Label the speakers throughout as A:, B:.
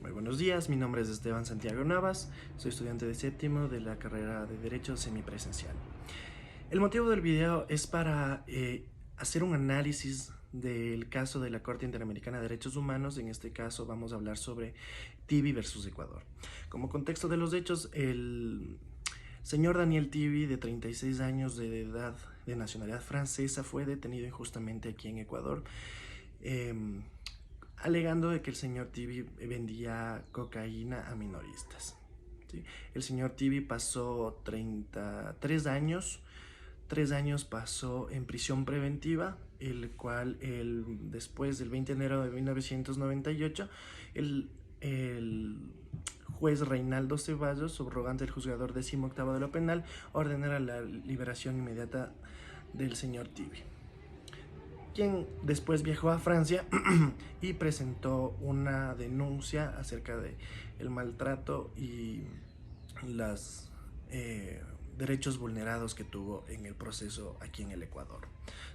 A: Muy buenos días, mi nombre es Esteban Santiago Navas, soy estudiante de séptimo de la carrera de Derecho Semipresencial. El motivo del video es para hacer un análisis del caso de la Corte Interamericana de Derechos Humanos. En este caso vamos a hablar sobre Tibi versus Ecuador. Como contexto de los hechos, el señor Daniel Tibi, de 36 años de edad, de nacionalidad francesa, fue detenido injustamente aquí en Ecuador, alegando de que el señor Tibi vendía cocaína a minoristas. ¿Sí? El señor Tibi pasó 33 años, 3 años pasó en prisión preventiva, el cual después del 20 de enero de 1998, el juez Reinaldo Ceballos, subrogante del juzgador 18º de lo penal, ordenara la liberación inmediata del señor Tibi, quien después viajó a Francia y presentó una denuncia acerca de el maltrato y los derechos vulnerados que tuvo en el proceso aquí en el Ecuador.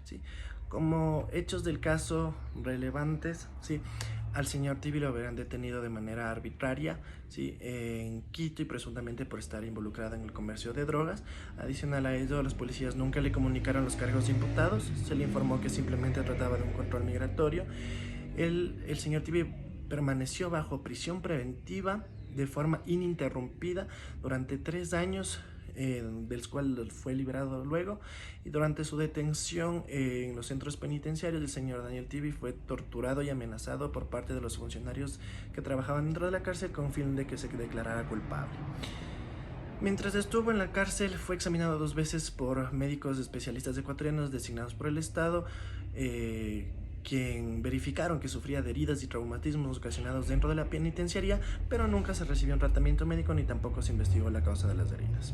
A: ¿Sí? Como hechos del caso relevantes, ¿sí?, al señor Tibi lo habrían detenido de manera arbitraria, ¿sí?, en Quito, y presuntamente por estar involucrado en el comercio de drogas. Adicional a ello, los policías nunca le comunicaron los cargos imputados, se le informó que simplemente trataba de un control migratorio. El señor Tibi permaneció bajo prisión preventiva de forma ininterrumpida durante 3 años, del cual fue liberado luego, y durante su detención en los centros penitenciarios, el señor Daniel Tibi fue torturado y amenazado por parte de los funcionarios que trabajaban dentro de la cárcel con fin de que se declarara culpable. Mientras estuvo en la cárcel, fue examinado 2 veces por médicos especialistas ecuatorianos designados por el Estado, quien verificaron que sufría de heridas y traumatismos ocasionados dentro de la penitenciaría, pero nunca se recibió un tratamiento médico ni tampoco se investigó la causa de las heridas.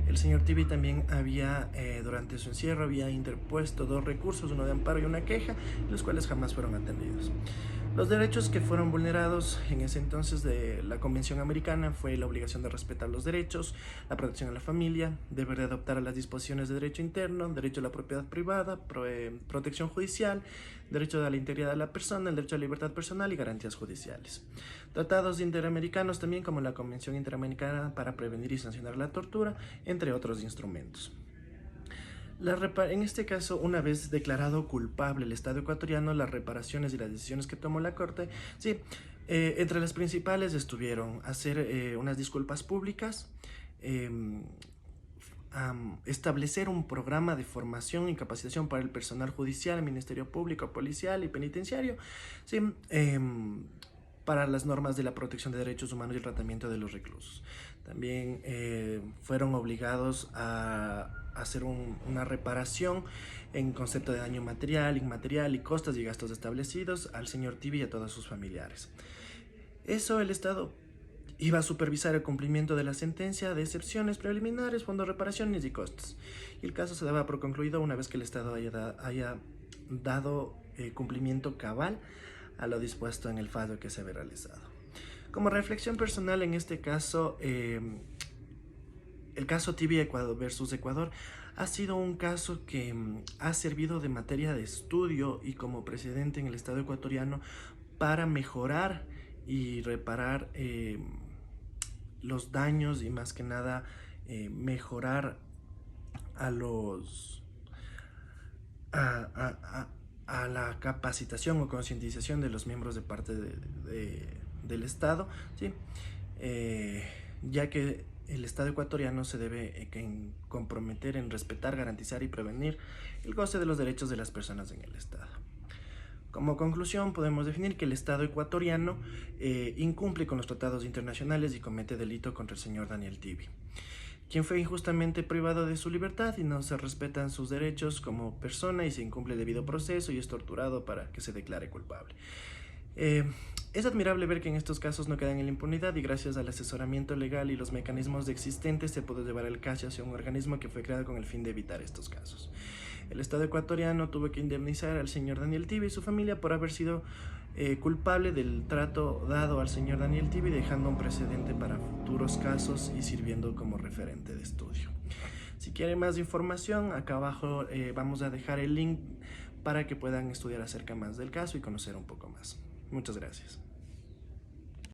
A: El señor Tibi también durante su encierro había interpuesto 2 recursos, uno de amparo y una queja, los cuales jamás fueron atendidos. Los derechos que fueron vulnerados en ese entonces de la Convención Americana fue la obligación de respetar los derechos, la protección a la familia, deber de adoptar a las disposiciones de derecho interno, derecho a la propiedad privada, protección judicial, derecho a la integridad de la persona, el derecho a la libertad personal y garantías judiciales. Tratados interamericanos también, como la Convención Interamericana para prevenir y sancionar la tortura, entre otros instrumentos. En este caso, una vez declarado culpable el Estado ecuatoriano, las reparaciones y las decisiones que tomó la Corte, sí, entre las principales estuvieron hacer unas disculpas públicas, establecer un programa de formación y capacitación para el personal judicial, el Ministerio Público, policial y penitenciario, sí, para las normas de la protección de derechos humanos y el tratamiento de los reclusos. También fueron obligados a hacer una reparación en concepto de daño material, inmaterial y costas y gastos establecidos al señor Tibi y a todos sus familiares. Eso, el Estado iba a supervisar el cumplimiento de la sentencia de excepciones preliminares, fondos de reparaciones y costos. Y el caso se daba por concluido una vez que el Estado haya dado cumplimiento cabal a lo dispuesto en el fallo que se había realizado. Como reflexión personal, en este caso, el caso Tibi versus Ecuador ha sido un caso que ha servido de materia de estudio y como precedente en el Estado ecuatoriano para mejorar y reparar los daños y, más que nada, mejorar a la capacitación o concientización de los miembros de parte del Estado, ¿sí? Ya que el Estado ecuatoriano se debe comprometer en respetar, garantizar y prevenir el goce de los derechos de las personas en el Estado. Como conclusión, podemos definir que el Estado ecuatoriano incumple con los tratados internacionales y comete delito contra el señor Daniel Tibi, quien fue injustamente privado de su libertad y no se respetan sus derechos como persona y se incumple el debido proceso y es torturado para que se declare culpable. Es admirable ver que en estos casos no quedan en la impunidad y gracias al asesoramiento legal y los mecanismos existentes se pudo llevar el caso hacia un organismo que fue creado con el fin de evitar estos casos. El Estado ecuatoriano tuvo que indemnizar al señor Daniel Tibi y su familia por haber sido culpable del trato dado al señor Daniel Tibi, dejando un precedente para futuros casos y sirviendo como referente de estudio. Si quieren más información, acá abajo vamos a dejar el link para que puedan estudiar acerca más del caso y conocer un poco más. Muchas gracias.